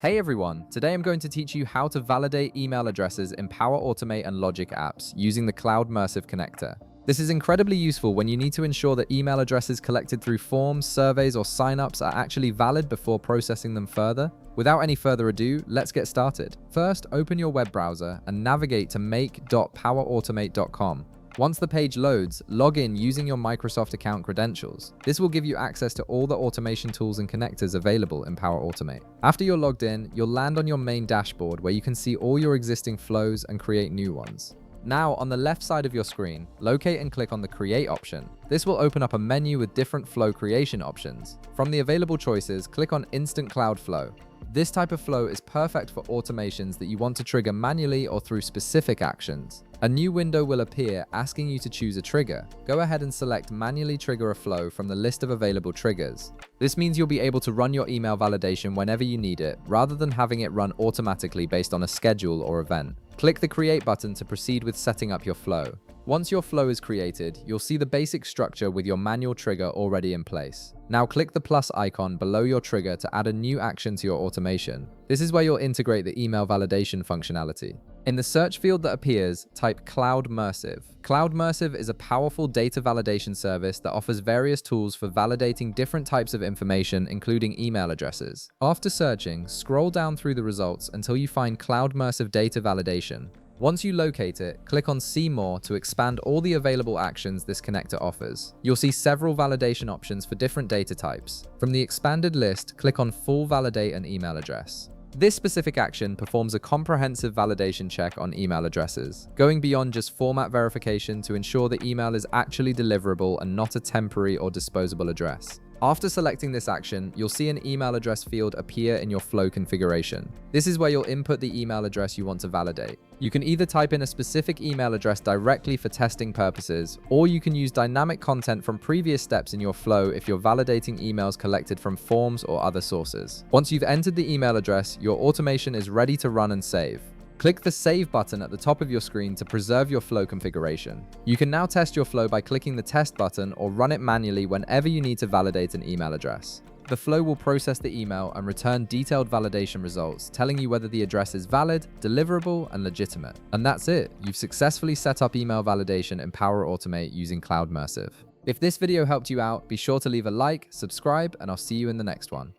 Hey everyone, today I'm going to teach you how to validate email addresses in Power Automate and Logic apps using the Cloud Mersive connector. This is incredibly useful when you need to ensure that email addresses collected through forms, surveys, or signups are actually valid before processing them further. Without any further ado, let's get started. First, open your web browser and navigate to make.powerautomate.com. Once the page loads, log in using your Microsoft account credentials. This will give you access to all the automation tools and connectors available in Power Automate. After you're logged in, you'll land on your main dashboard where you can see all your existing flows and create new ones. Now, on the left side of your screen, locate and click on the Create option. This will open up a menu with different flow creation options. From the available choices, click on Instant Cloud Flow. This type of flow is perfect for automations that you want to trigger manually or through specific actions. A new window will appear asking you to choose a trigger. Go ahead and select Manually Trigger a Flow from the list of available triggers. This means you'll be able to run your email validation whenever you need it, rather than having it run automatically based on a schedule or event. Click the Create button to proceed with setting up your flow. Once your flow is created, you'll see the basic structure with your manual trigger already in place. Now click the plus icon below your trigger to add a new action to your automation. This is where you'll integrate the email validation functionality. In the search field that appears, type Cloud Mersive. Cloud Mersive is a powerful data validation service that offers various tools for validating different types of information, including email addresses. After searching, scroll down through the results until you find Cloud Mersive Data Validation. Once you locate it, click on See More to expand all the available actions this connector offers. You'll see several validation options for different data types. From the expanded list, click on Full Validate an email address. This specific action performs a comprehensive validation check on email addresses, going beyond just format verification to ensure the email is actually deliverable and not a temporary or disposable address. After selecting this action, you'll see an email address field appear in your flow configuration. This is where you'll input the email address you want to validate. You can either type in a specific email address directly for testing purposes, or you can use dynamic content from previous steps in your flow if you're validating emails collected from forms or other sources. Once you've entered the email address, your automation is ready to run and save. Click the Save button at the top of your screen to preserve your flow configuration. You can now test your flow by clicking the Test button or run it manually whenever you need to validate an email address. The flow will process the email and return detailed validation results, telling you whether the address is valid, deliverable, and legitimate. And that's it. You've successfully set up email validation in Power Automate using Cloud Mersive. If this video helped you out, be sure to leave a like, subscribe, and I'll see you in the next one.